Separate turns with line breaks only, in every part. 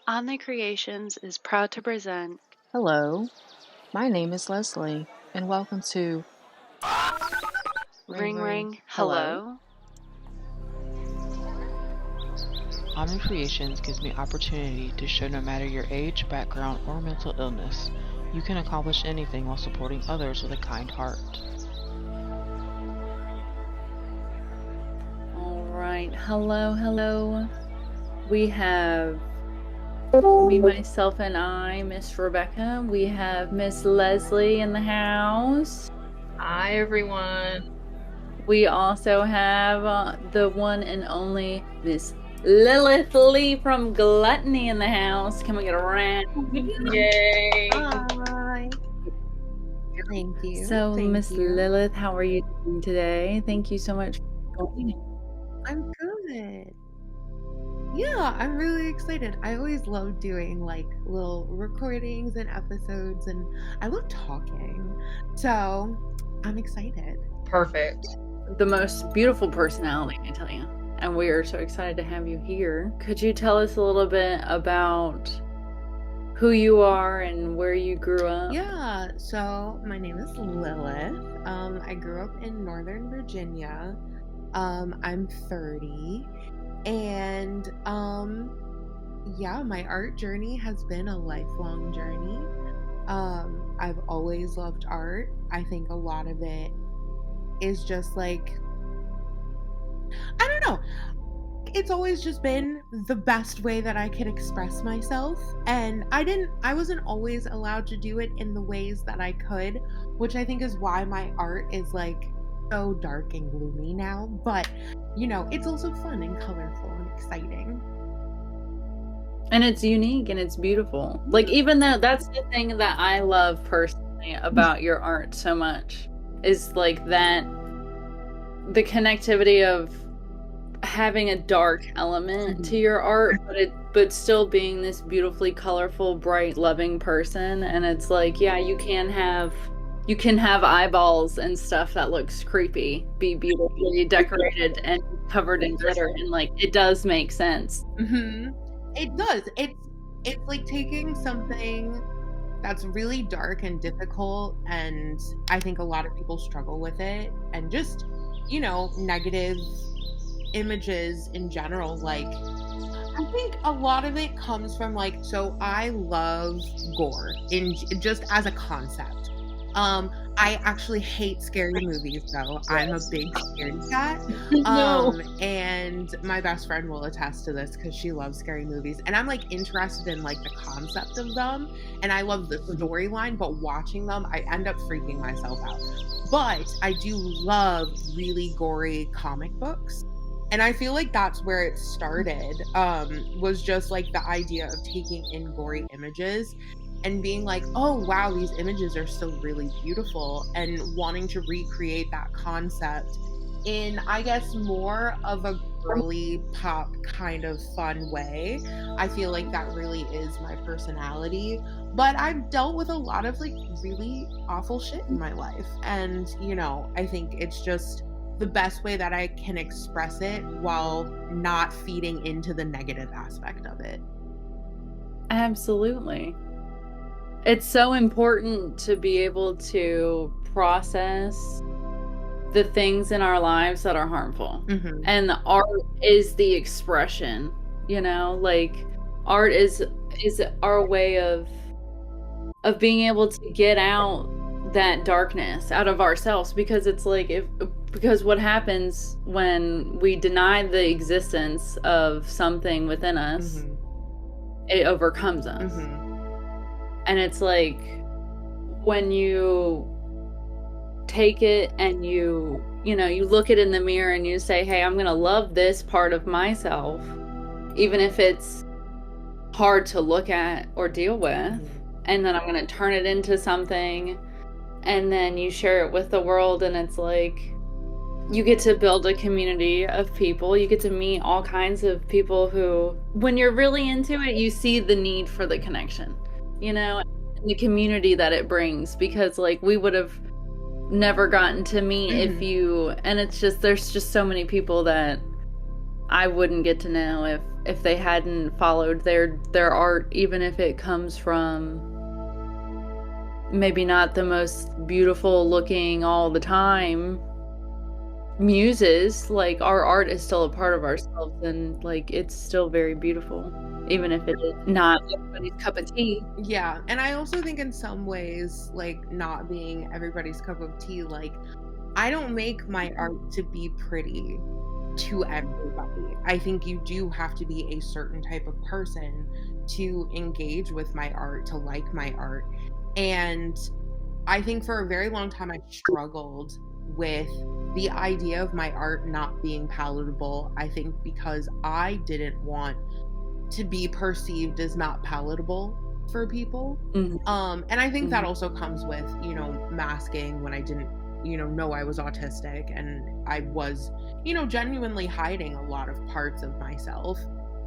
Omni Creations is proud to present
Hello, my name is Leslie, and welcome to
Ring Ring Hello.
Omni Creations gives me opportunity to show no matter your age, background, or mental illness, you can accomplish anything while supporting others with a kind heart.
All right, hello. We have me, myself, and I, Miss Rebecca. We have Miss Leslie in the house.
Hi, everyone.
We also have the one and only Miss Lilith Lee from GLTNI in the house. Can we get a round?
Yay.
Hi. Thank you.
So, Miss
you.
Lilith, how are you doing today? Thank you so much for joining.
I'm good. Yeah, I'm really excited. I always love doing like little recordings and episodes, and I love talking. So I'm excited.
Perfect.
The most beautiful personality, I tell you. And we are so excited to have you here. Could you tell us a little bit about who you are and where you grew up?
Yeah, so my name is Lilith. I grew up in Northern Virginia. I'm 30. And yeah, my art journey has been a lifelong journey. I've always loved art. I think a lot of it is just like, I don't know. It's always just been the best way that I could express myself. And I wasn't always allowed to do it in the ways that I could, which I think is why my art is like so dark and gloomy now. But, you know, it's also fun and colorful and exciting.
And it's unique and it's beautiful. Like, even though that's the thing that I love personally about your art so much is like that the connectivity of having a dark element to your art, but still being this beautifully colorful, bright, loving person. And it's like, yeah, you can have eyeballs and stuff that looks creepy, be beautifully decorated and covered in glitter, and like it does make sense.
It does. It's like taking something that's really dark and difficult, and I think a lot of people struggle with it, and just, you know, negative images in general. Like, I think a lot of it comes from like, so I love gore in just as a concept. I actually hate scary movies though. I'm a big scaredy cat. And my best friend will attest to this because she loves scary movies. And I'm like interested in like the concept of them. And I love the storyline, but watching them, I end up freaking myself out. But I do love really gory comic books. And I feel like that's where it started, was just like the idea of taking in gory images and being like, oh wow, these images are still really beautiful, and wanting to recreate that concept in, I guess, more of a girly pop kind of fun way. I feel like that really is my personality. But I've dealt with a lot of like really awful shit in my life, and you know, I think it's just the best way that I can express it while not feeding into the negative aspect of it.
Absolutely. It's so important to be able to process the things in our lives that are harmful. And the art is the expression, you know, like art is our way of being able to get out that darkness out of ourselves, because it's like because what happens when we deny the existence of something within us, it overcomes us. And it's like when you take it and you look it in the mirror and you say, hey, I'm gonna love this part of myself, even if it's hard to look at or deal with, and then I'm gonna turn it into something, and then you share it with the world, and it's like you get to build a community of people. You get to meet all kinds of people who, when you're really into it, you see the need for the connection, you know, and the community that it brings, because like we would have never gotten to meet if you, and it's just, there's just so many people that I wouldn't get to know if they hadn't followed their art, even if it comes from maybe not the most beautiful looking all the time muses, like our art is still a part of ourselves, and like it's still very beautiful, even if it is not everybody's cup of tea.
Yeah, and I also think in some ways, like not being everybody's cup of tea, like I don't make my art to be pretty to everybody. I think you do have to be a certain type of person to engage with my art, to like my art. And I think for a very long time I struggled with the idea of my art not being palatable. I think because I didn't want to be perceived as not palatable for people. And I think that also comes with, you know, masking when I didn't, you know I was autistic, and I was, you know, genuinely hiding a lot of parts of myself.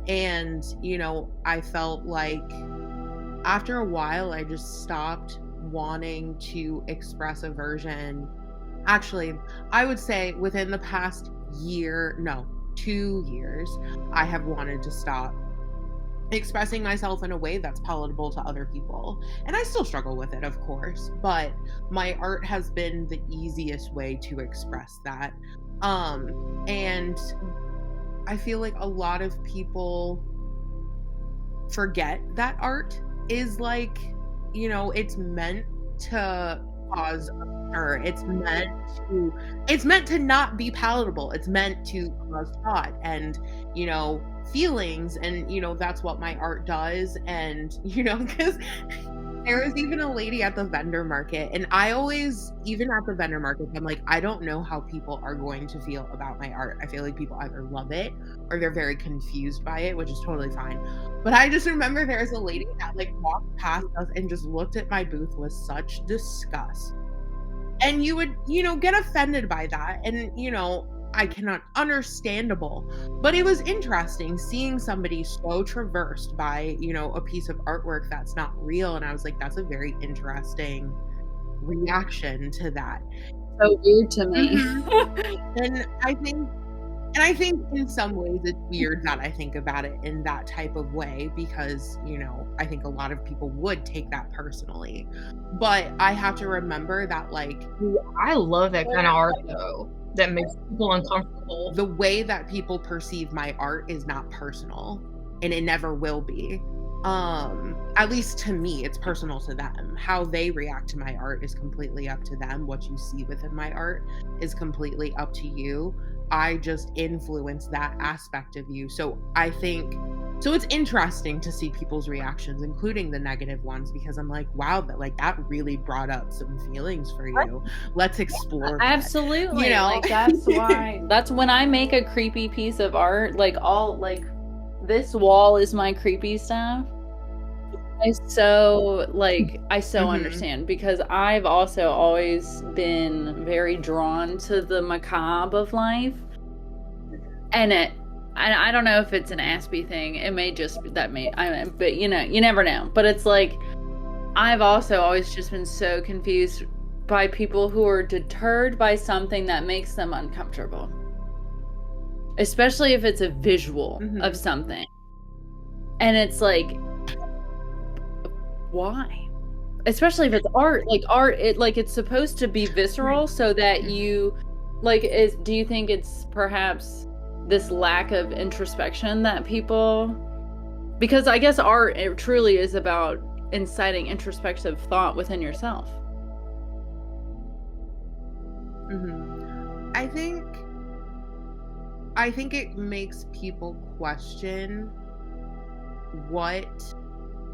And, you know, I felt like after a while I just stopped wanting to express a version. Actually, I would say within the past 2 years, I have wanted to stop expressing myself in a way that's palatable to other people. And I still struggle with it, of course, but my art has been the easiest way to express that. And I feel like a lot of people forget that art is like, you know, it's meant to cause a stir. It's meant to not be palatable. It's meant to cause thought and, you know, feelings, and, you know, that's what my art does. And, you know, because there was even a lady at the vendor market, and I always, even at the vendor market, I'm like, I don't know how people are going to feel about my art. I feel like people either love it or they're very confused by it, which is totally fine. But I just remember there was a lady that like walked past us and just looked at my booth with such disgust. And you would, you know, get offended by that. And, you know, I cannot, understandable. But it was interesting seeing somebody so traversed by, you know, a piece of artwork that's not real. And I was like, that's a very interesting reaction to that.
So weird to me.
And I think in some ways it's weird that I think about it in that type of way, because, you know, I think a lot of people would take that personally. But I have to remember that, like,
I love that kind of art though, that makes people uncomfortable.
The way that people perceive my art is not personal, and it never will be. At least to me, it's personal to them. How they react to my art is completely up to them. What you see within my art is completely up to you. I just influence that aspect of you. So I think, so it's interesting to see people's reactions, including the negative ones, because I'm like, wow, that really brought up some feelings for you. Let's explore that.
Absolutely.
You know?
Like that's why, that's when I make a creepy piece of art, like this wall is my creepy stuff. I so understand, because I've also always been very drawn to the macabre of life, and I don't know if it's an Aspie thing. It may just but you know, you never know. But it's like I've also always just been so confused by people who are deterred by something that makes them uncomfortable, especially if it's a visual of something, and it's like, why? Especially if it's art. Like art, it's supposed to be visceral, so that you do you think it's perhaps this lack of introspection that people, because I guess art, it truly is about inciting introspective thought within yourself.
I think it makes people question what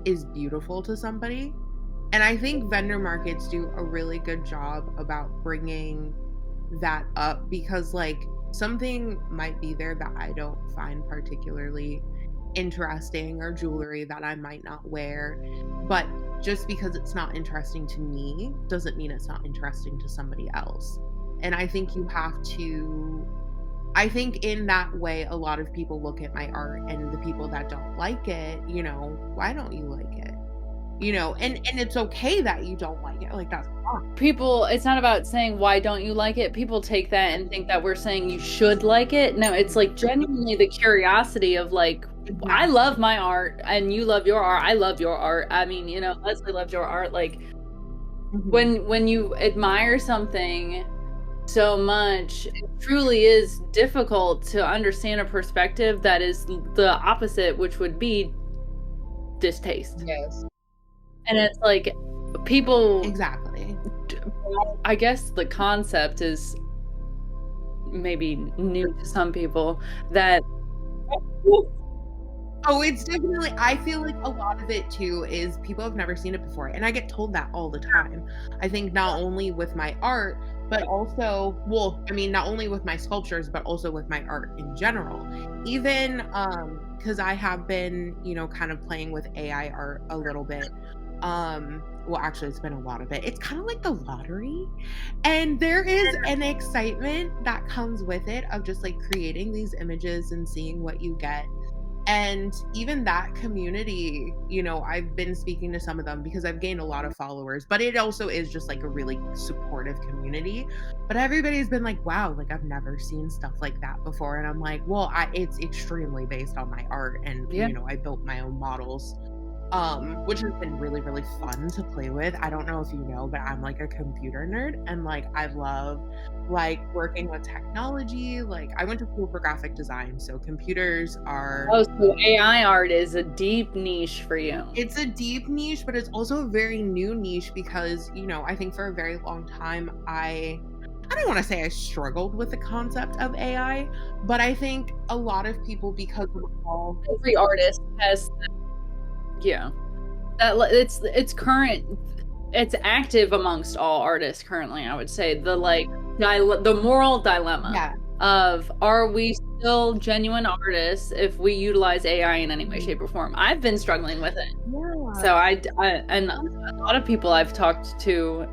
is beautiful to somebody. And I think vendor markets do a really good job about bringing that up, because like something might be there that I don't find particularly interesting, or jewelry that I might not wear, but just because it's not interesting to me doesn't mean it's not interesting to somebody else. And I think I think in that way, a lot of people look at my art, and the people that don't like it, you know, why don't you like it? you know, and it's okay that you don't like it. Like, that's fine.
People, it's not about saying why don't you like it. People take that and think that we're saying you should like it. No, it's like genuinely the curiosity of like, I love my art and you love your art. I love your art. I mean, you know, Leslie loves your art. Like, when you admire something so much, it truly is difficult to understand a perspective that is the opposite, which would be distaste.
Yes.
And it's like, people,
exactly,
I guess the concept is maybe new to some people, that
oh, it's definitely, I feel like a lot of it too is people have never seen it before, and I get told that all the time. I think not only with my art, but also, well, I mean, not only with my sculptures, but also with my art in general. Even because I have been, you know, kind of playing with AI art a little bit. Well, actually, it's been a lot of it. It's kind of like the lottery, and there is an excitement that comes with it of just like creating these images and seeing what you get. And even that community, you know, I've been speaking to some of them because I've gained a lot of followers, but it also is just like a really supportive community. But everybody's been like, wow, like I've never seen stuff like that before. And I'm like, well, it's extremely based on my art. And, you know, I built my own models, which has been really, really fun to play with. I don't know if you know, but I'm like a computer nerd, and like I love like working with technology. Like I went to school for graphic design, so computers are...
Oh, so AI art is a deep niche for you.
It's a deep niche, but it's also a very new niche because, you know, I think for a very long time I don't want to say I struggled with the concept of AI, but I think a lot of people, because of all...
Every artist has... Yeah, that it's current, it's active amongst all artists currently. I would say the the moral dilemma of, are we still genuine artists if we utilize AI in any way, shape, or form? I've been struggling with it. So I and a lot of people I've talked to,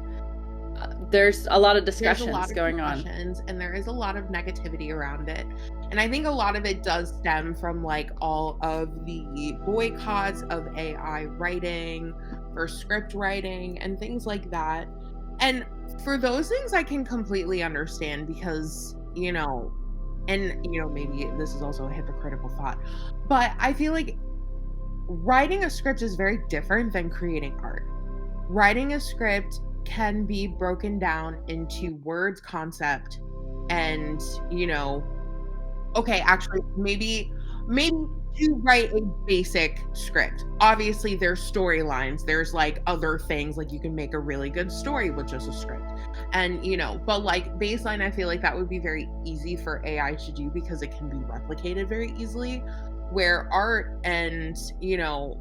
there's a lot of discussions going on,
and there is a lot of negativity around it. And I think a lot of it does stem from like all of the boycotts of AI writing or script writing and things like that. And for those things, I can completely understand because, you know, and, you know, maybe this is also a hypocritical thought, but I feel like writing a script is very different than creating art. Writing a script can be broken down into words, concept, and, you know, okay, actually, maybe to write a basic script. Obviously, there's storylines. There's like other things, like you can make a really good story with just a script. And, you know, but like baseline, I feel like that would be very easy for AI to do because it can be replicated very easily. Where art and, you know,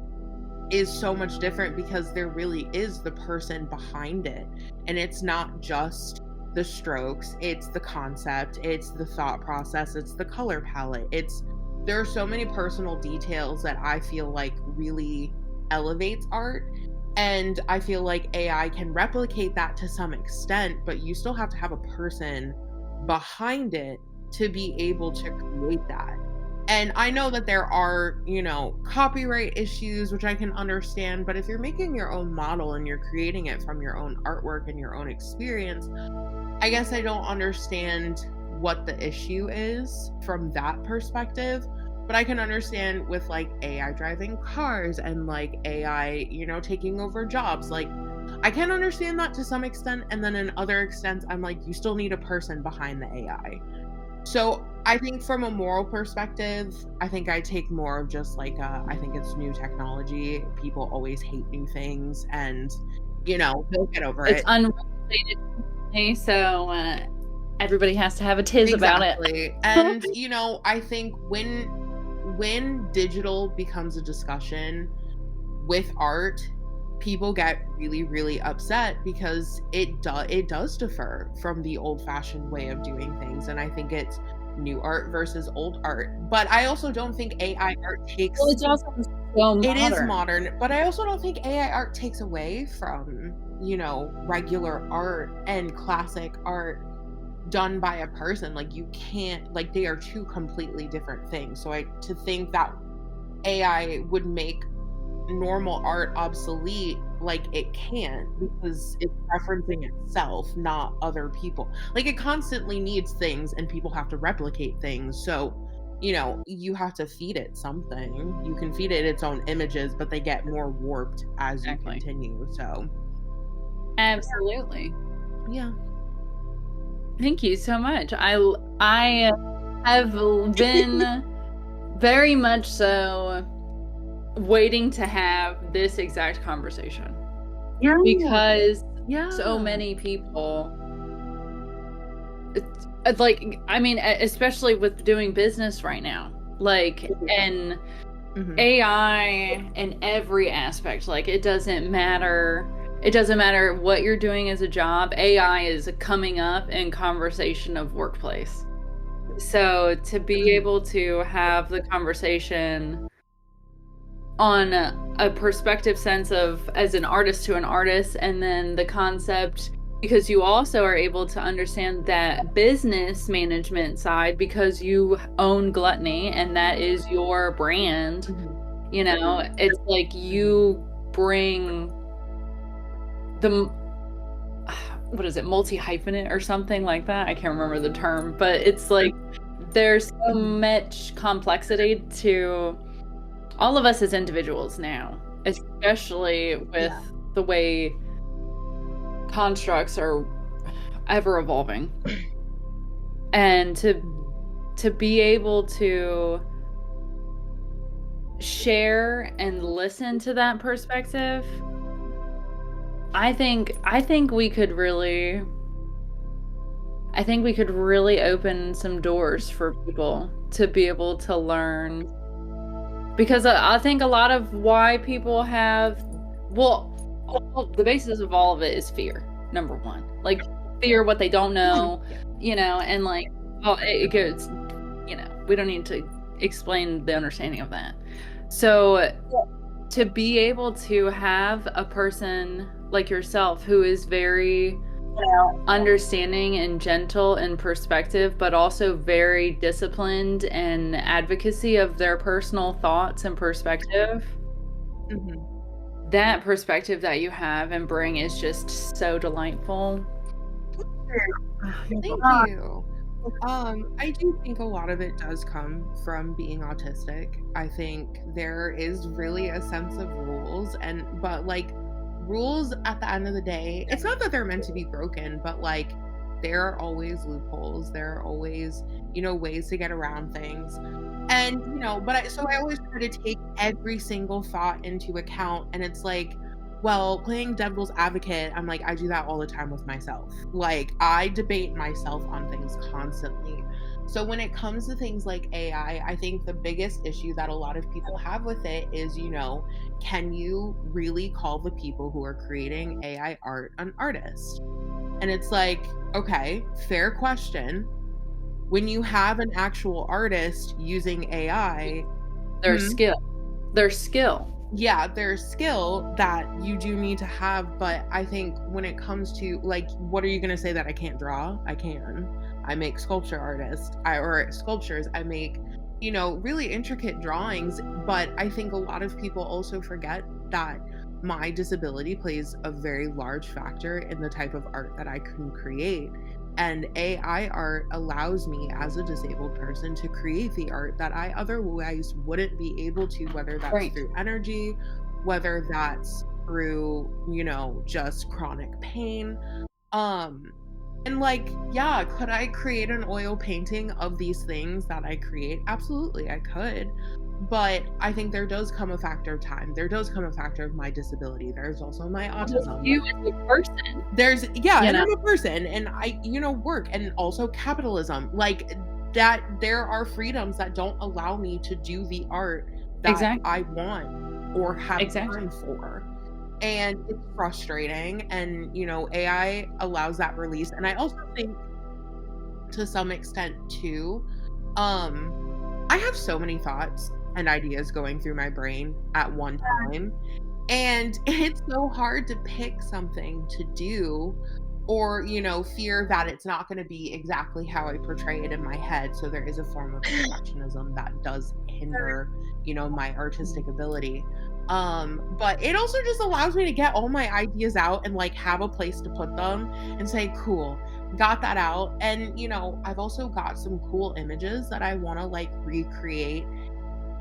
is so much different because there really is the person behind it. And it's not just the strokes, it's the concept, it's the thought process, it's the color palette. There are so many personal details that I feel like really elevates art. And I feel like AI can replicate that to some extent, but you still have to have a person behind it to be able to create that. And I know that there are, you know, copyright issues, which I can understand, but if you're making your own model and you're creating it from your own artwork and your own experience, I guess I don't understand what the issue is from that perspective. But I can understand with like AI driving cars and like AI, you know, taking over jobs. Like I can understand that to some extent. And then in other extents, I'm like, you still need a person behind the AI. So I think from a moral perspective, I think I take more of just like, I think it's new technology. People always hate new things and, you know, they'll get over it.
It's unregulated, so everybody has to have a tiz about it.
And, you know, I think when digital becomes a discussion with art, people get really, really upset because it does differ from the old-fashioned way of doing things. And I think it's new art versus old art. But I also don't think AI art takes...
Well, it's also so modern.
It is modern, but I also don't think AI art takes away from, you know, regular art and classic art done by a person. Like you can't, like they are two completely different things. So to think that AI would make normal art obsolete? Like, it can't, because it's referencing itself, not other people. Like, it constantly needs things, and people have to replicate things. So, you know, you have to feed it something. You can feed it its own images, but they get more warped as you continue. So,
absolutely.
Yeah.
Thank you so much. I have been very much so waiting to have this exact conversation.
Yeah.
Because so many people, like, I mean, especially with doing business right now, like, and AI in every aspect, like, it doesn't matter what you're doing as a job, AI is coming up in conversation of workplace. So to be able to have the conversation on a perspective sense of as an artist to an artist, and then the concept, because you also are able to understand that business management side, because you own GLTNI and that is your brand. You know, it's like you bring the, what is it, multi-hyphenate or something like that? I can't remember the term, but it's like there's so much complexity to all of us as individuals now, especially with the way constructs are ever evolving. And to be able to share and listen to that perspective, I think we could really open some doors for people to be able to learn. Because I think a lot of why people have, the basis of all of it is fear, number one. Like, fear what they don't know, you know, and like, it goes, you know, we don't need to explain the understanding of that. So to be able to have a person like yourself who is very understanding and gentle in perspective, but also very disciplined in advocacy of their personal thoughts and perspective. That perspective that you have and bring is just so delightful.
Thank you. I do think a lot of it does come from being autistic. I think there is really a sense of rules, but like, rules at the end of the day, it's not that they're meant to be broken, but like, there are always loopholes. There are always, you know, ways to get around things. And, you know, so I always try to take every single thought into account. And it's like, well, playing devil's advocate, I'm like, I do that all the time with myself. Like, I debate myself on things constantly. So when it comes to things like AI, I think the biggest issue that a lot of people have with it is, you know, can you really call the people who are creating AI art an artist? And it's like, okay, fair question. When you have an actual artist using AI,
there's skill.
Yeah, there's skill that you do need to have. But I think when it comes to, like, what are you going to say that I can't draw? I can. I make sculptures. I make, you know, really intricate drawings. But I think a lot of people also forget that my disability plays a very large factor in the type of art that I can create. And AI art allows me as a disabled person to create the art that I otherwise wouldn't be able to, whether that's through energy, whether that's through, you know, just chronic pain. And like, yeah, could I create an oil painting of these things that I create? Absolutely, I could. But I think there does come a factor of time. There does come a factor of my disability. There's also my autism.
You as a person.
And I'm a person, and I, you know, work, and also capitalism. Like, that there are freedoms that don't allow me to do the art that I want or have time for. And it's frustrating. And, you know, AI allows that release. And I also think, to some extent too, I have so many thoughts and ideas going through my brain at one time, and it's so hard to pick something to do, or, you know, fear that it's not going to be exactly how I portray it in my head. So there is a form of perfectionism that does hinder, you know, my artistic ability. But it also just allows me to get all my ideas out and like have a place to put them and say, cool, got that out. And I've also got some cool images that I want to like recreate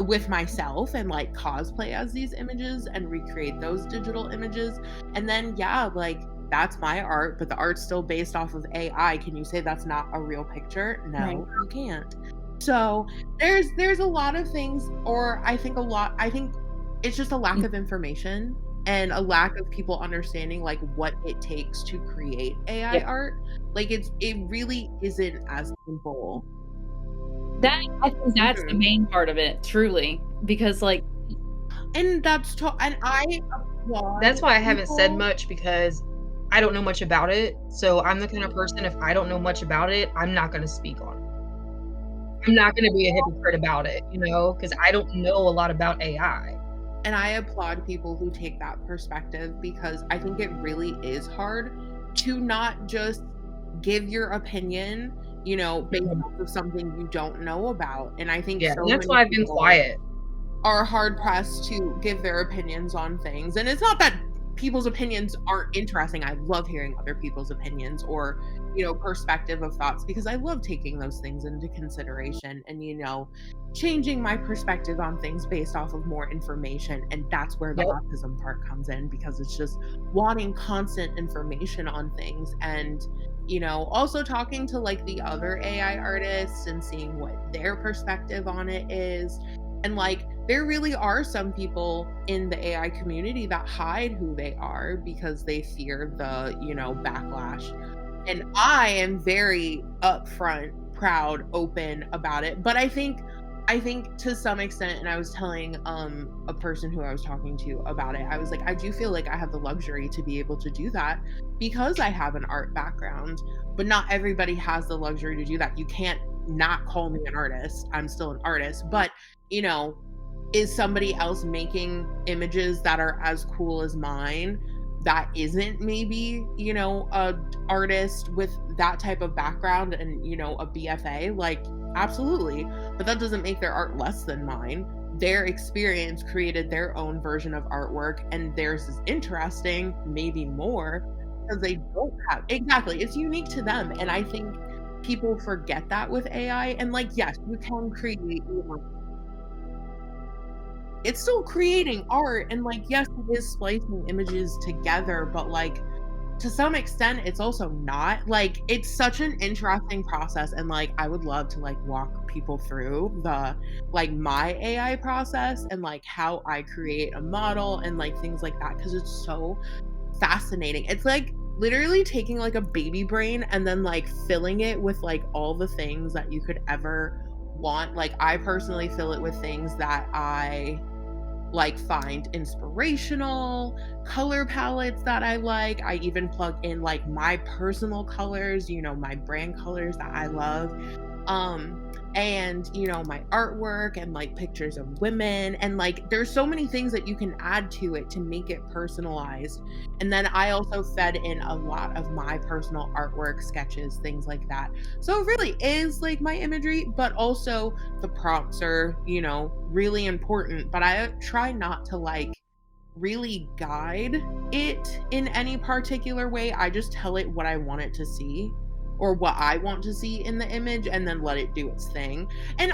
with myself and like cosplay as these images and recreate those digital images. And then like that's my art, but the art's still based off of AI. Can you say that's not a real picture? No, right. You can't. So there's a lot of things, or I think it's just a lack of information and a lack of people understanding like what it takes to create AI art. Like it really isn't as simple.
I think that's the main part of it, truly, because like,
and that's
why I haven't said much, because I don't know much about it. So I'm the kind of person, if I don't know much about it, I'm not going to speak on it. I'm not going to be a hypocrite about it, because I don't know a lot about AI.
And I applaud people who take that perspective, because I think it really is hard to not just give your opinion, based off of something you don't know about. And I think
that's why I've been quiet.
Are hard pressed to give their opinions on things. And it's not that people's opinions aren't interesting. I love hearing other people's opinions or, perspective of thoughts, because I love taking those things into consideration and, changing my perspective on things based off of more information. And that's where the autism part comes in, because it's just wanting constant information on things. And, also talking to like the other AI artists and seeing what their perspective on it is. And like, there really are some people in the AI community that hide who they are because they fear the, backlash. And I am very upfront, proud, open about it. But I think to some extent, and I was telling a person who I was talking to about it, I was like, I do feel like I have the luxury to be able to do that because I have an art background, but not everybody has the luxury to do that. You can't not call me an artist. I'm still an artist, but is somebody else making images that are as cool as mine that isn't maybe, a artist with that type of background and, a BFA, like, absolutely. But that doesn't make their art less than mine. Their experience created their own version of artwork, and theirs is interesting, maybe more, because they don't have, exactly, it's unique to them. And I think people forget that with AI. And like, yes, you can create, it's still creating art, and like, yes, it is splicing images together, but like, to some extent, it's also not. Like, it's such an interesting process, and like, I would love to like walk people through the like my AI process and like how I create a model and like things like that, because it's so fascinating. It's like literally taking like a baby brain and then like filling it with like all the things that you could ever want. Like, I personally fill it with things that I like find inspirational, color palettes that I like. I even plug in like my personal colors, my brand colors that I love. And my artwork and like pictures of women, and like there's so many things that you can add to it to make it personalized. And then I also fed in a lot of my personal artwork, sketches, things like that. So it really is like my imagery, but also the prompts are, really important. But I try not to like really guide it in any particular way. I just tell it what I want it to see, or what I want to see in the image, and then let it do its thing. And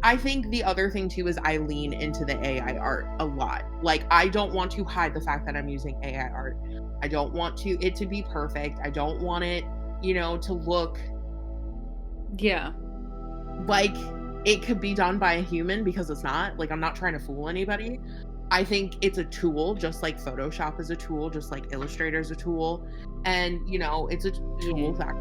I think the other thing too is I lean into the AI art a lot. Like, I don't want to hide the fact that I'm using AI art. I don't want it to be perfect. I don't want it, to look like it could be done by a human, because it's not. Like, I'm not trying to fool anybody. I think it's a tool, just like Photoshop is a tool, just like Illustrator is a tool. And, it's a tool that.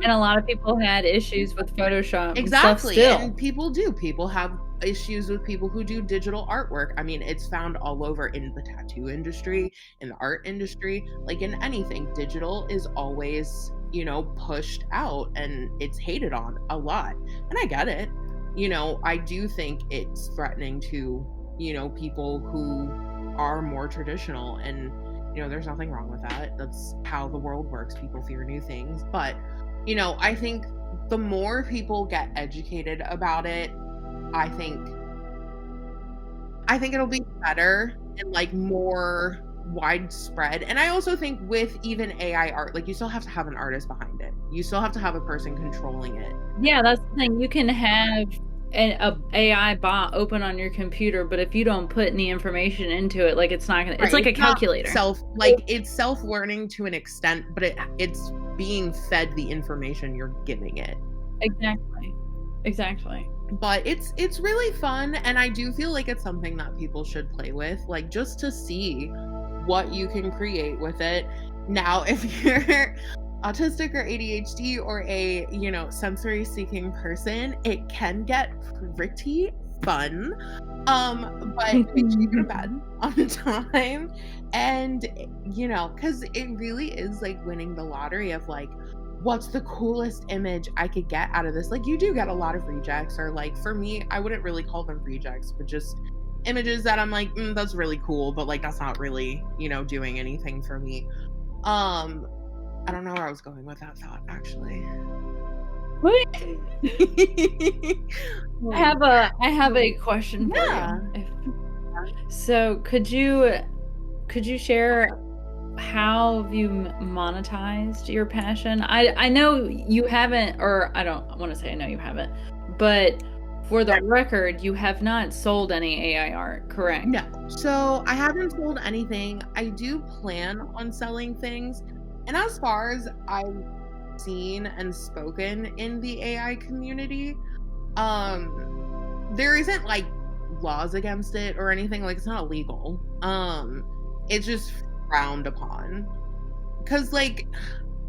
And a lot of people had issues with Photoshop.
Exactly.
And,
and people do. People have issues with people who do digital artwork. I mean, it's found all over in the tattoo industry, in the art industry, like in anything. Digital is always, pushed out, and it's hated on a lot. And I get it. I do think it's threatening to, people who are more traditional, and there's nothing wrong with that. That's how the world works. People fear new things. But, I think the more people get educated about it, I think it'll be better. and like more widespread. And I also think with even AI art, like you still have to have an artist behind it. You still have to have a person controlling it.
Yeah, that's the thing. You can have a AI bot open on your computer, but if you don't put any information into it, like it's not gonna. Right. It's like a calculator.
It's self-learning to an extent, but it's being fed the information you're giving it.
Exactly.
But it's really fun, and I do feel like it's something that people should play with, like just to see what you can create with it. Now, if you're autistic or ADHD or a, sensory seeking person, it can get pretty fun. But make sure you go to bed on time. And, because it really is like winning the lottery of like, what's the coolest image I could get out of this? Like, you do get a lot of rejects, or like for me, I wouldn't really call them rejects, but just images that I'm like, that's really cool, but like that's not really, doing anything for me. I don't know where I was going with that thought, actually.
I have a question for you. So could you share how have you monetized your passion? I know you haven't, or I don't want to say I know you haven't, but for the record, you have not sold any AI art, correct?
No. So I haven't sold anything. I do plan on selling things. And as far as I've seen and spoken in the AI community, there isn't like laws against it or anything. Like, it's not illegal. It's just frowned upon. Because like,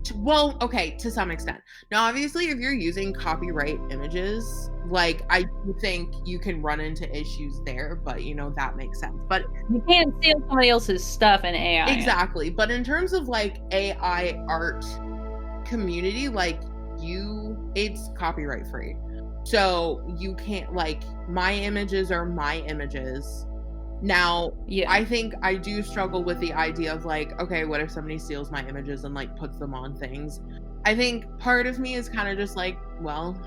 to some extent. Now, obviously, if you're using copyright images, like, I do think you can run into issues there, but, that makes sense. But
you can't steal somebody else's stuff in AI.
Exactly. But in terms of, like, AI art community, like, it's copyright free. So you can't, like, my images are my images. Now, I think I do struggle with the idea of like, okay, what if somebody steals my images and like puts them on things? I think part of me is kind of just like, well,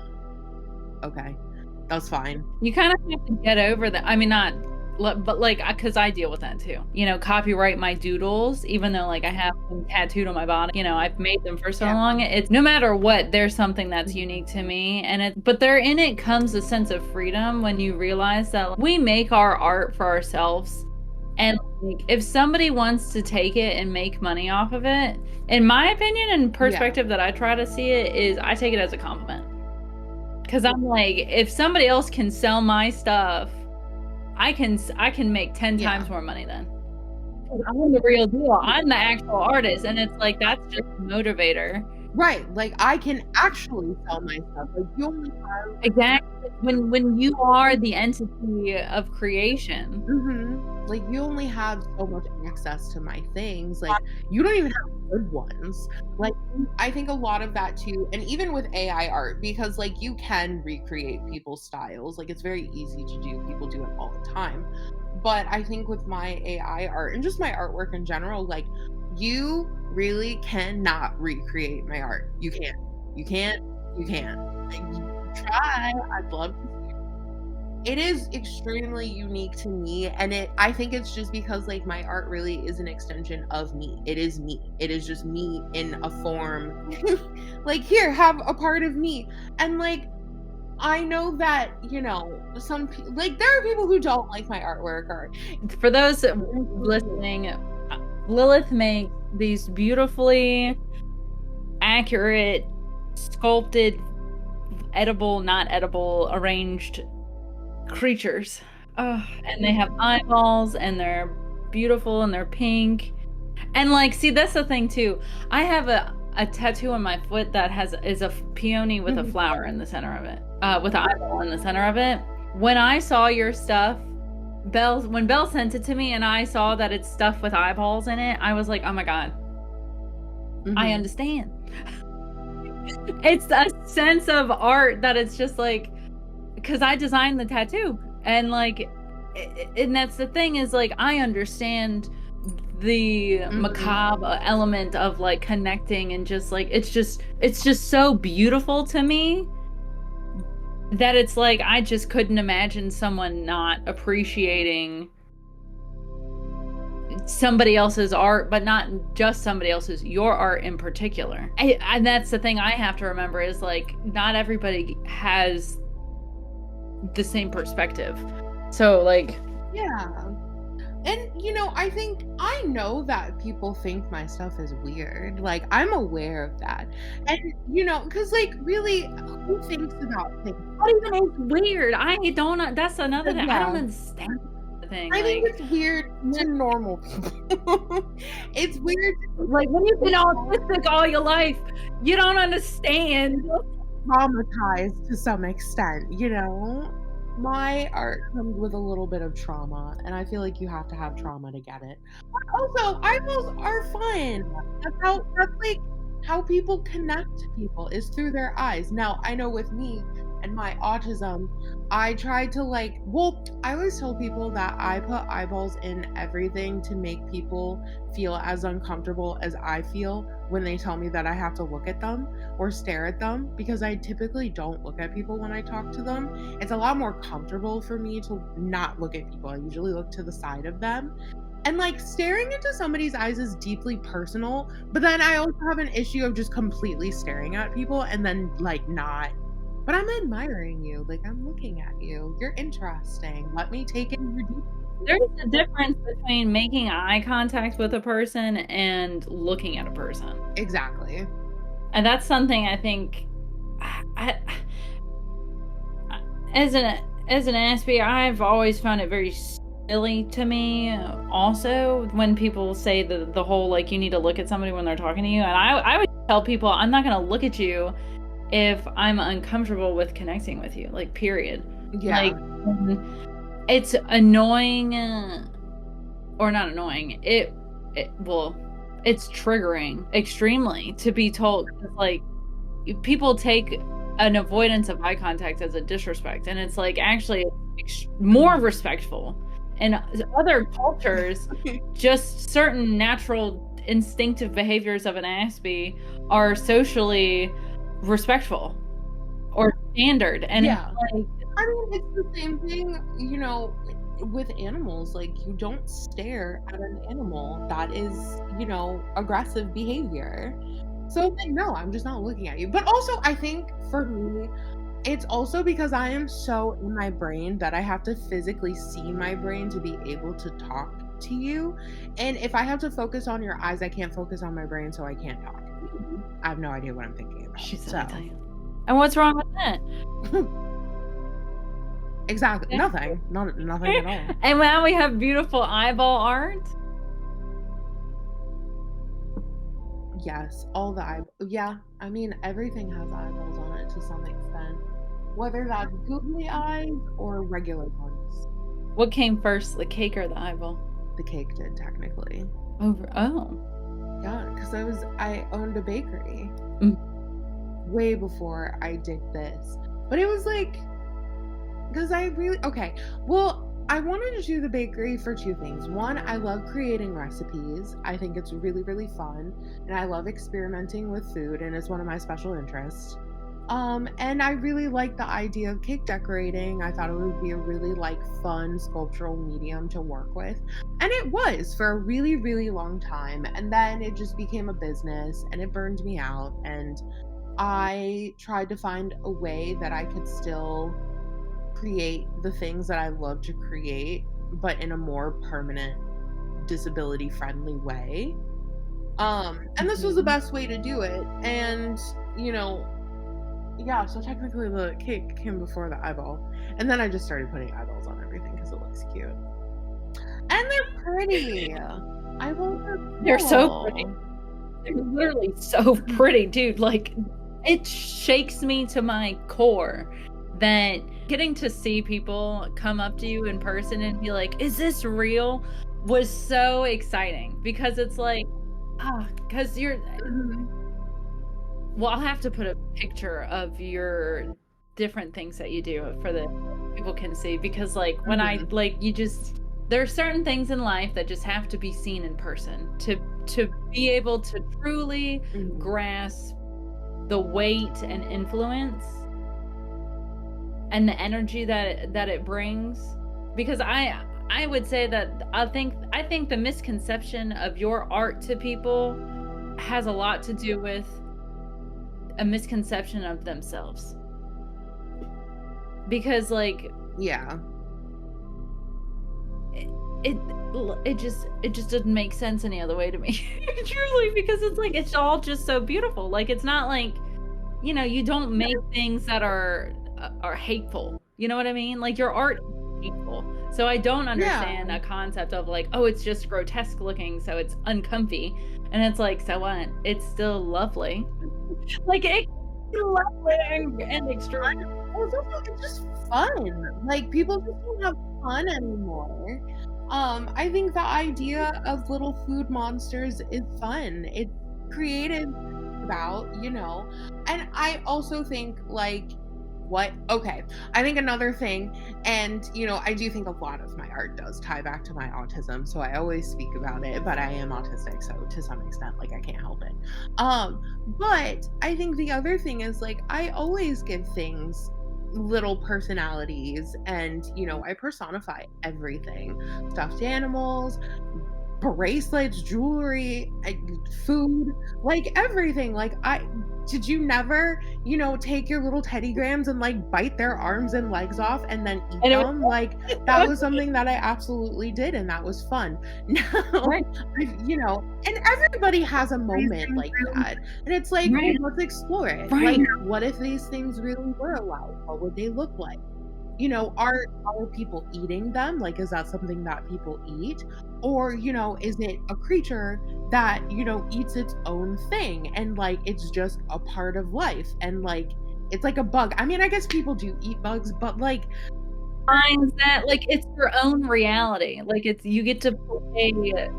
okay, that's fine.
You kind of have to get over that. I mean, but like, because I deal with that too. Copyright my doodles, even though like I have them tattooed on my body. I've made them for so long. It's no matter what, there's something that's unique to me, but in it comes a sense of freedom when you realize that we make our art for ourselves, and like, if somebody wants to take it and make money off of it, in my opinion and perspective that I try to see it is, I take it as a compliment, because I'm like, if somebody else can sell my stuff, I can make 10 times more money then. I'm the real deal. I'm the actual artist, and it's like that's just a motivator.
Right. Like, I can actually sell my stuff. Like, you only have
exactly when you are the entity of creation.
Mm-hmm. Like, you only have so much access to my things. Like, you don't even have good ones. Like, I think a lot of that too, and even with AI art, because like you can recreate people's styles. Like, it's very easy to do. People do it all the time. But I think with my AI art and just my artwork in general, like, you really cannot recreate my art. You can't. Like, you try. I'd love to. It is extremely unique to me, and I think it's just because like my art really is an extension of me. It is me. It is just me in a form. Like, here, have a part of me. And like, I know that, some like there are people who don't like my artwork. Or
for those listening, Lilith makes these beautifully accurate, sculpted, edible, not edible, arranged creatures. And they have eyeballs, and they're beautiful, and they're pink. And like, see, that's the thing too. I have a tattoo on my foot that is a peony with a flower in the center of it, with an eyeball in the center of it. When I saw your stuff, when Belle sent it to me and I saw that it's stuff with eyeballs in it, I was like, oh my God, I understand. It's a sense of art that it's just like, because I designed the tattoo, and like, and that's the thing is like, I understand the macabre element of like connecting, and just like, it's just so beautiful to me that it's like, I just couldn't imagine someone not appreciating somebody else's art, but not just somebody else's, your art in particular. And that's the thing I have to remember is like, not everybody has the same perspective. So like,
yeah. And, you know, I know that people think my stuff is weird. Like, I'm aware of that. And, you know, because, like, really, who thinks about things?
What even is weird? That's another thing. I don't understand the thing.
I think it's weird to normal people. It's weird.
Like, when you've been autistic all your life, you don't understand.
Traumatized to some extent, you know? My art comes with a little bit of trauma, and I feel like you have to have trauma to get it. But also, eyeballs are fun. That's like how people connect to people is through their eyes. Now, I know with me and my autism, I try to I always tell people that I put eyeballs in everything to make people feel as uncomfortable as I feel when they tell me that I have to look at them or stare at them, because I typically don't look at people when I talk to them. It's a lot more comfortable for me to not look at people. I usually look to the side of them. And like staring into somebody's eyes is deeply personal, but then I also have an issue of just completely staring at people and then like not. But I'm admiring you. Like, I'm looking at you. You're interesting. Let me take in your details.
There's a difference between making eye contact with a person and looking at a person.
Exactly.
And that's something I think as an ASB, I've always found it very silly to me also when people say the whole like you need to look at somebody when they're talking to you. And I would tell people I'm not going to look at you if I'm uncomfortable with connecting with you, like, period.
Yeah.
Like, it's annoying, or not annoying. It's triggering extremely to be told, like, people take an avoidance of eye contact as a disrespect, and it's like actually more respectful. In other cultures, just certain natural instinctive behaviors of an ASB are socially respectful or standard. And
yeah, I mean, it's the same thing, you know, with animals. Like, you don't stare at an animal that is, you know, aggressive behavior. So like, no, I'm just not looking at you. But also, I think for me, it's also because I am so in my brain that I have to physically see my brain to be able to talk to you. And if I have to focus on your eyes, I can't focus on my brain, so I can't talk. I have no idea what I'm thinking about.
And what's wrong with that?
Exactly. Nothing. Nothing at all.
And now we have beautiful eyeball art.
Yes, all the eyeballs. Yeah, I mean, everything has eyeballs on it to some extent. Whether that's googly eyes or regular ones.
What came first, the cake or the eyeball?
The cake did, technically.
Oh.
Yeah, because I owned a bakery way before I did this. But it was like, because I wanted to do the bakery for two things. One, I love creating recipes. I think it's really, really fun. And I love experimenting with food, and it's one of my special interests. And I really like the idea of cake decorating. I thought it would be a really fun sculptural medium to work with. And it was for a really, really long time. And then it just became a business and it burned me out. And I tried to find a way that I could still create the things that I love to create, but in a more permanent, disability friendly way. And this was the best way to do it. And, you know, yeah, so technically the cake came before the eyeball. And then I just started putting eyeballs on everything because it looks cute. And they're pretty. Eyeballs are cool.
They're so pretty. They're literally so pretty, dude. Like, it shakes me to my core that getting to see people come up to you in person and be like, is this real? Was so exciting. Because it's like, because you're... Well, I'll have to put a picture of your different things that you do for the people can see, because like when I there are certain things in life that just have to be seen in person to be able to truly grasp the weight and influence and the energy that it brings. Because I would say that I think I think the misconception of your art to people has a lot to do with a misconception of themselves. Because like,
yeah,
it just doesn't make sense any other way to me. Truly, because it's like, it's all just so beautiful. Like, it's not like, you know, you don't make things that are hateful. You know what I mean? Like, your art is hateful. So I don't understand a concept of like, oh, it's just grotesque looking, so it's uncomfy. And it's like, so what? It's still lovely. Like, it's lovely and extreme.
It's just fun. Like, people just don't have fun anymore. I think the idea of little food monsters is fun. It's creative about, you know. And I also think, like, I think another thing, and, you know, I do think a lot of my art does tie back to my autism, so I always speak about it, but I am autistic, so to some extent, like, I can't help it. But I think the other thing is, like, I always give things little personalities, and, you know, I personify everything. Stuffed animals, bracelets, jewelry, food, like everything. Like, did you never, you know, take your little teddygrams and like bite their arms and legs off and then eat them? Like, that was something that I absolutely did, and that was fun. Now, you know, and everybody has a moment like that, and it's like, let's explore it. Like, what if these things really were alive? What would they look like? You know, are people eating them? Like, is that something that people eat? Or, you know, is it a creature that, you know, eats its own thing, and like, it's just a part of life, and like, it's like a bug. I mean, I guess people do eat bugs, but like,
finds that like it's your own reality. Like, it's, you get to play,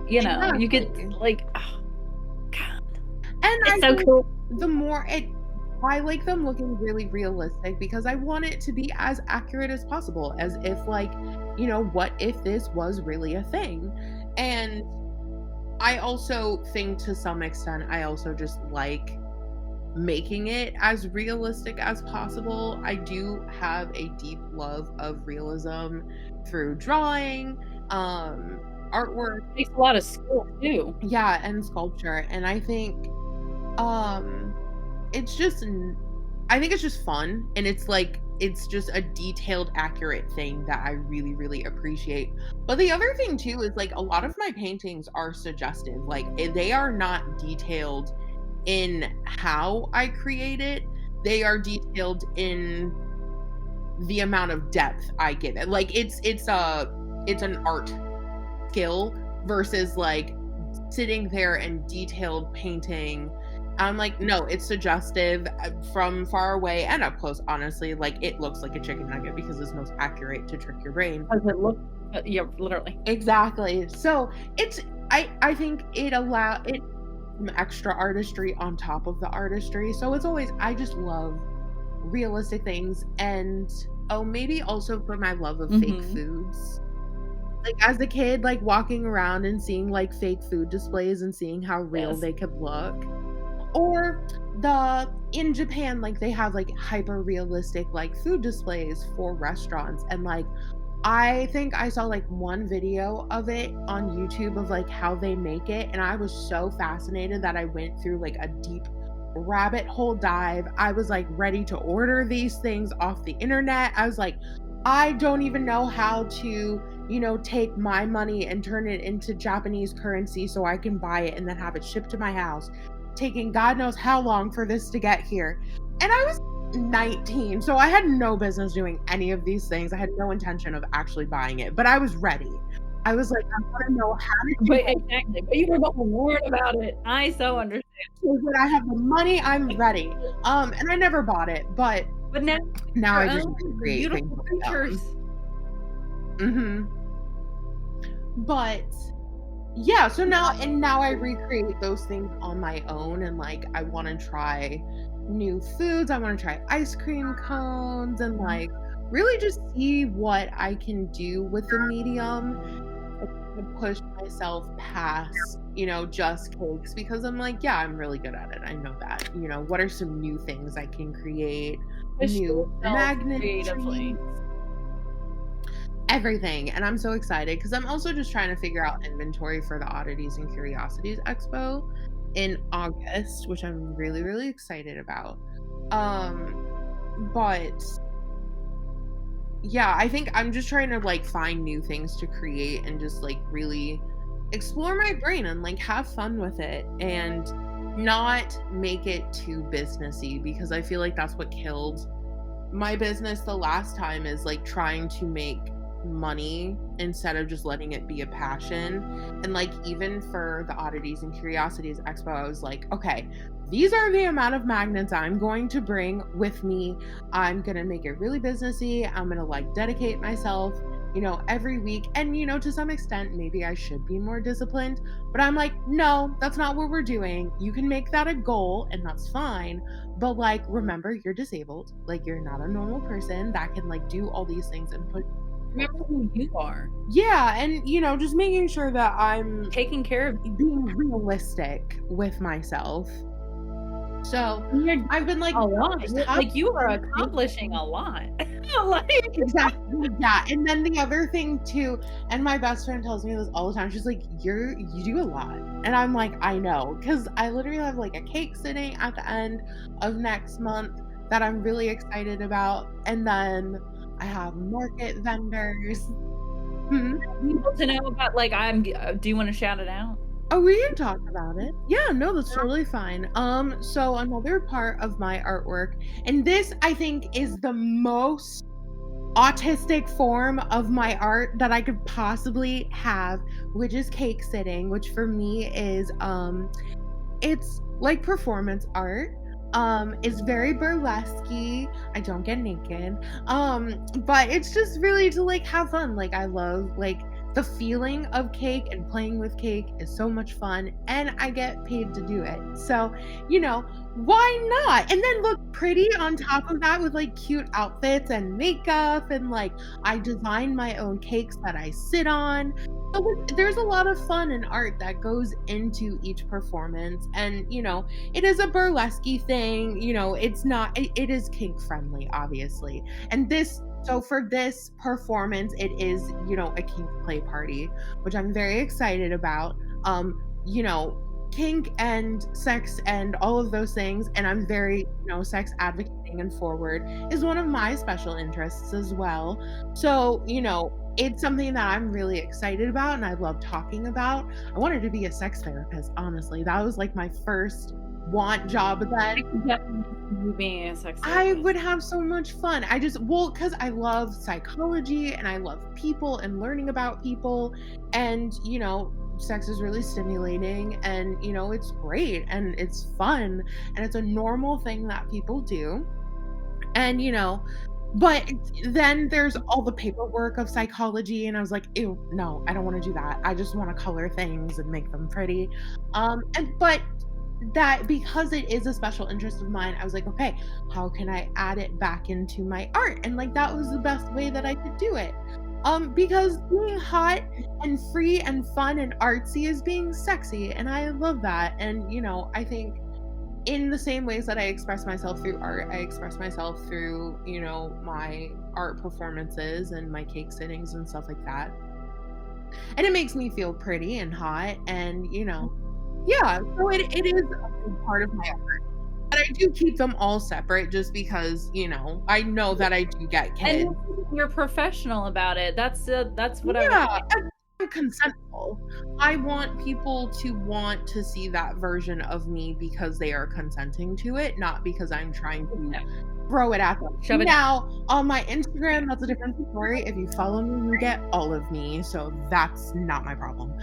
you know, you get like, oh God.
And
it's so cool.
The more I like them looking really realistic, because I want it to be as accurate as possible, as if, like, you know, what if this was really a thing? And I also think, to some extent, I also just like making it as realistic as possible. I do have a deep love of realism through drawing, artwork.
It takes a lot of skill too.
Yeah, and sculpture. And I think it's just fun, and it's like, it's just a detailed, accurate thing that I really, really appreciate. But the other thing too is, like, a lot of my paintings are suggestive. Like, they are not detailed in how I create it. They are detailed in the amount of depth I give it. Like, it's an art skill versus like sitting there and detailed painting. I'm like, no, it's suggestive from far away and up close. Honestly, like, it looks like a chicken nugget because it's most accurate to trick your brain.
Does it look? Yeah, literally.
Exactly. So I think it some extra artistry on top of the artistry. So it's always, I just love realistic things, and maybe also for my love of fake foods. Like, as a kid, like, walking around and seeing like fake food displays and seeing how real they could look. Or in Japan, like, they have like hyper realistic like food displays for restaurants, and like, I think I saw like one video of it on YouTube of like how they make it, and I was so fascinated that I went through like a deep rabbit hole dive. I was like ready to order these things off the internet. I was like, I don't even know how to, you know, take my money and turn it into Japanese currency so I can buy it and then have it shipped to my house, taking God knows how long for this to get here. And I was 19, so I had no business doing any of these things. I had no intention of actually buying it, but I was ready. I was like, I want to know how to do it.
Exactly. But you were going word about it. I so understand.
So when I have the money, I'm ready. And I never bought it, but now I just create things.
Pictures.
But yeah, so now I recreate those things on my own, and like, I want to try new foods. I want to try ice cream cones, and like, really just see what I can do with the medium. I push myself past, you know, just cakes, because I'm like, yeah, I'm really good at it. I know that. You know, what are some new things I can create? New magnet trees. everything. And I'm so excited because I'm also just trying to figure out inventory for the Oddities and Curiosities Expo in August, which I'm really, really excited about. But yeah, I think I'm just trying to like find new things to create and just like really explore my brain and like have fun with it and not make it too businessy, because I feel like that's what killed my business the last time, is like trying to make money instead of just letting it be a passion. And like even for the Oddities and Curiosities Expo, I was like, okay, these are the amount of magnets I'm going to bring with me. I'm gonna make it really businessy. I'm gonna like dedicate myself, you know, every week. And you know, to some extent maybe I should be more disciplined, but I'm like, no, that's not what we're doing. You can make that a goal and that's fine, but like remember, you're disabled. Like you're not a normal person that can like do all these things and put.
Remember who you are.
Yeah, and you know, just making sure that I'm
taking care of,
being realistic with myself. So I've been like
a lot. Like you are accomplishing a lot.
Like, exactly. Yeah. And then the other thing too, and my best friend tells me this all the time. She's like, you do a lot. And I'm like, I know, because I literally have like a cake sitting at the end of next month that I'm really excited about. And then I have market vendors.
People to know about, like, do you want to shout it out?
Oh, we can talk about it. Yeah, no, that's totally fine. So another part of my artwork, and this I think is the most autistic form of my art that I could possibly have, which is cake sitting, which for me is it's like performance art. It's very burlesque-y. I don't get naked. But it's just really to like have fun. Like I love like the feeling of cake, and playing with cake is so much fun, and I get paid to do it. So, you know, why not? And then look pretty on top of that with like cute outfits and makeup, and like I design my own cakes that I sit on. So there's a lot of fun and art that goes into each performance, and you know, it is a burlesque thing. You know, it's not. It is kink friendly, obviously, and this. So for this performance, it is, you know, a kink play party, which I'm very excited about. You know, kink and sex and all of those things, and I'm very, you know, sex advocating and forward is one of my special interests as well. So, you know, it's something that I'm really excited about and I love talking about. I wanted to be a sex therapist, honestly. That was like my first job then.
Being a sex therapist,
I would have so much fun. Because I love psychology and I love people and learning about people, and you know, sex is really stimulating, and you know, it's great and it's fun and it's a normal thing that people do. And you know, but then there's all the paperwork of psychology, and I was like, ew, no, I don't want to do that. I just want to color things and make them pretty. But that, because it is a special interest of mine, I was like, okay, how can I add it back into my art? And like that was the best way that I could do it. Because being hot and free and fun and artsy is being sexy, and I love that. And you know, I think in the same ways that I express myself through art, I express myself through, you know, my art performances and my cake sittings and stuff like that. And it makes me feel pretty and hot, and you know, yeah, so it is a big part of my art. But I do keep them all separate just because, you know, I know that I do get kids.
And you're professional about it. That's what
I'm consentful. I want people to want to see that version of me because they are consenting to it, not because I'm trying to throw it at them.
Shove it.
Now, on my Instagram, that's a different story. If you follow me, you get all of me, so that's not my problem.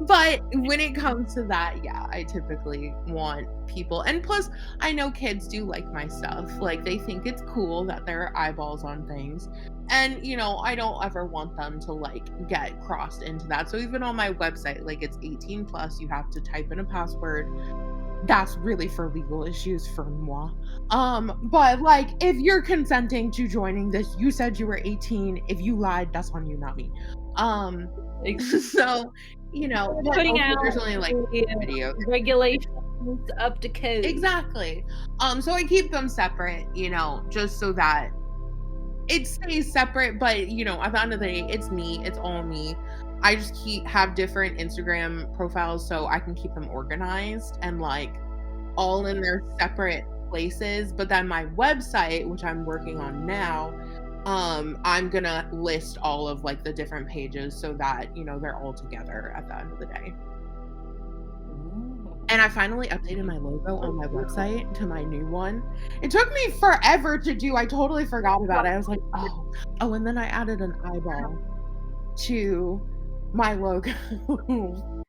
But when it comes to that, yeah, I typically want people, and plus, I know kids do like my stuff. Like, they think it's cool that there are eyeballs on things. And, you know, I don't ever want them to, like, get crossed into that. So even on my website, like, it's 18 plus, you have to type in a password. That's really for legal issues for moi. But like, if you're consenting to joining this, you said you were 18. If you lied, that's on you, not me. So, you know,
putting out
there's only like video
regulations up to code.
Exactly. So I keep them separate, you know, just so that it stays separate, but you know, at the end of the day, it's me. It's all me. I just have different Instagram profiles so I can keep them organized and like all in their separate places. But then my website, which I'm working on now, I'm gonna list all of like the different pages so that, you know, they're all together at the end of the day. And I finally updated my logo on my website to my new one. It took me forever to do. I totally forgot about it. I was like, oh, and then I added an eyeball to my logo. And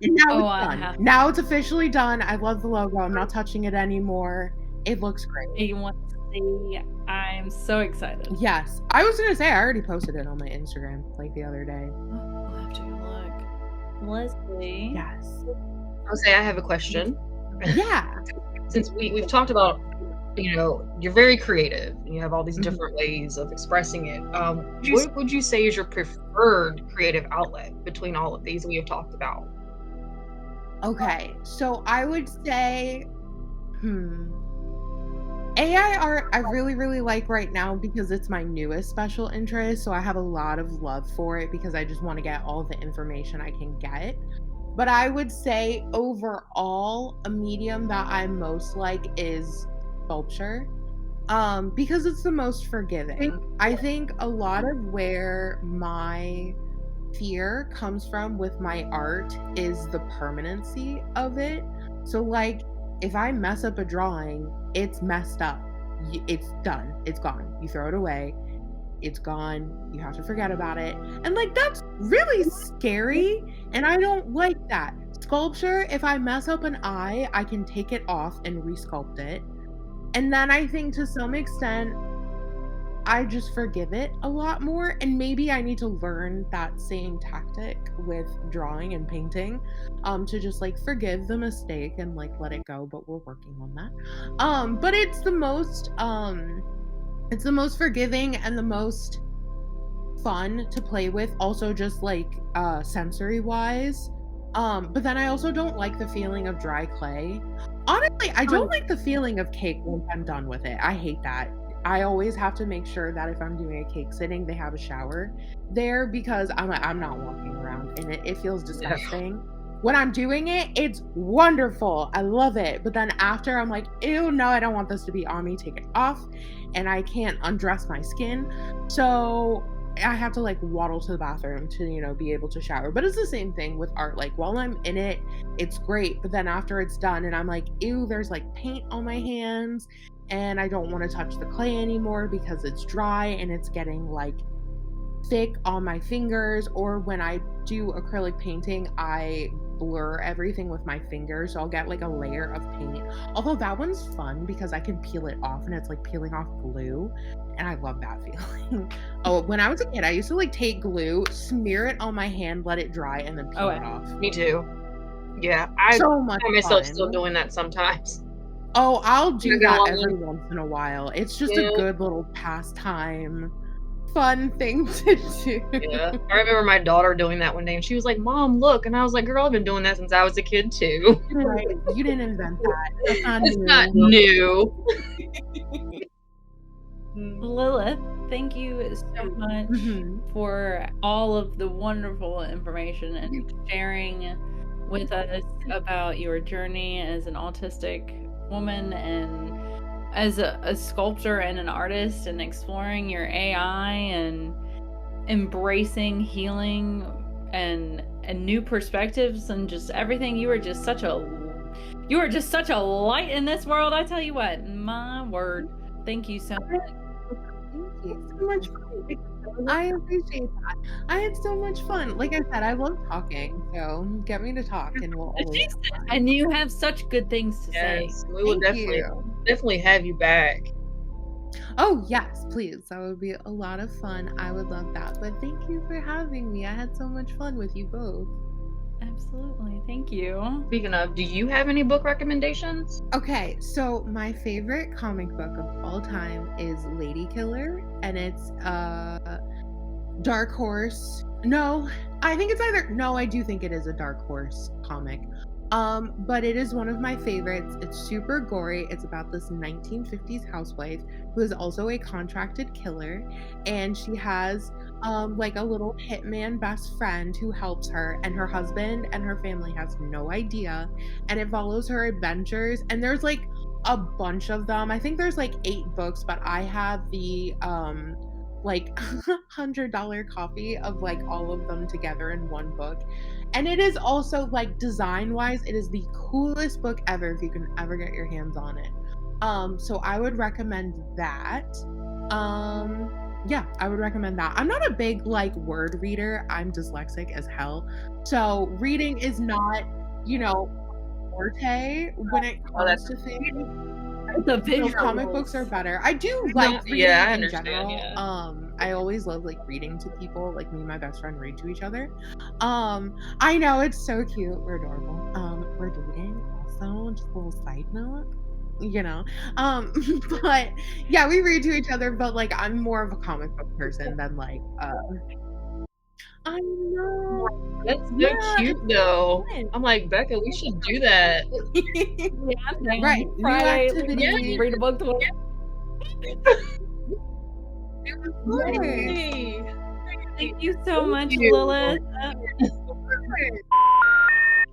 now it's done. Now it's officially done. I love the logo. I'm not touching it anymore. It looks great.
You want to see? I'm so excited.
Yes. I was gonna say I already posted it on my Instagram like the other day.
I'll have to look. Leslie.
Yes.
I'll say I have a question.
Yeah.
Since we've talked about, you know, you're very creative and you have all these different ways of expressing it. What would you say is your preferred creative outlet between all of these we have talked about?
Okay, so I would say, AI art I really, really like right now because it's my newest special interest. So I have a lot of love for it because I just want to get all the information I can get. But I would say overall, a medium that I most like is sculpture, because it's the most forgiving. I think a lot of where my fear comes from with my art is the permanency of it. So like, if I mess up a drawing, it's messed up. It's done. It's gone. You throw it away. It's gone. You have to forget about it. And like, that's really scary. And I don't like that. Sculpture, if I mess up an eye, I can take it off and resculpt it. And then I think to some extent, I just forgive it a lot more. And maybe I need to learn that same tactic with drawing and painting, to just like forgive the mistake and like let it go. But we're working on that. But it's the most forgiving and the most fun to play with, also just like sensory wise. But then I also don't like the feeling of dry clay. Honestly, I don't like the feeling of cake once I'm done with it. I hate that. I always have to make sure that if I'm doing a cake sitting, they have a shower there, because I'm not walking around and it feels disgusting. When I'm doing it, it's wonderful. I love it. But then after, I'm like, ew, no, I don't want this to be on me. Take it off. And I can't undress my skin. So I have to like waddle to the bathroom to, you know, be able to shower. But it's the same thing with art. Like while I'm in it, it's great. But then after it's done and I'm like, ew, there's like paint on my hands and I don't want to touch the clay anymore because it's dry and it's getting like thick on my fingers. Or when I do acrylic painting, I blur everything with my fingers, so I'll get like a layer of paint. Although that one's fun because I can peel it off and it's like peeling off glue, and I love that feeling. Oh, when I was a kid, I used to like take glue, smear it on my hand, let it dry, and then peel it off.
Me too. Yeah, I find myself still doing that sometimes.
Oh, I'll do that every once in a while. It's just a good little pastime, fun thing to do.
Yeah, I remember my daughter doing that one day, and she was like, "Mom, look!" And I was like, "Girl, I've been doing that since I was a kid too."
Right? You didn't invent that.
It's not new.
Lilith, thank you so much for all of the wonderful information and sharing with us about your journey as an autistic woman and as a sculptor and an artist, and exploring your AI and embracing healing and new perspectives and just everything. You are just such a light in this world. I tell you what, my word. Thank you so much.
Thank you so much. I appreciate that. I had so much fun. Like I said, I love talking, so get me to talk and we'll always
and you have such good things to say.
We will definitely have you back.
Oh yes, please. That would be a lot of fun. I would love that. But thank you for having me. I had so much fun with you both.
Absolutely. Thank you.
Speaking of, do you have any book recommendations?
Okay, so my favorite comic book of all time is Lady Killer, and it's Dark Horse. No, I think it's either. No, I do think it is a Dark Horse comic. But it is one of my favorites. It's super gory. It's about this 1950s housewife who is also a contracted killer, and she has like a little hitman best friend who helps her, and her husband and her family has no idea, and it follows her adventures. And there's like a bunch of them. I think there's like 8 books, but I have the like $100 copy of like all of them together in one book. And it is also like design wise, it is the coolest book ever if you can ever get your hands on it. So I would recommend that. Yeah, I would recommend that. I'm not a big like word reader. I'm dyslexic as hell. So reading is not, you know, forte when it comes to things. So comic books are better. I do like reading in general. Yeah. I always love like reading to people. Like me and my best friend read to each other. I know, it's so cute. We're adorable. We're dating also, just a little side note. You know. But yeah, we read to each other, but like I'm more of a comic book person than like I know.
That's so cute though. I'm like, Becca, we should do that.
Yeah, right. Friday, new activity.
Read a book to Thank you so much, Lilith.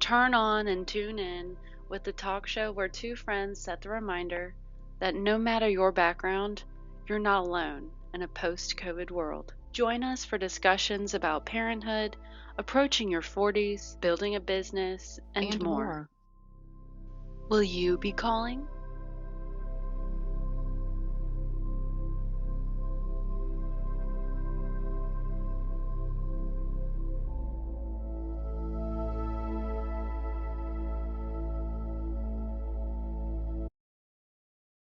Turn on and tune in with the talk show where 2 friends set the reminder that no matter your background, you're not alone in a post-COVID world. Join us for discussions about parenthood, approaching your 40s, building a business, and more. Will you be calling?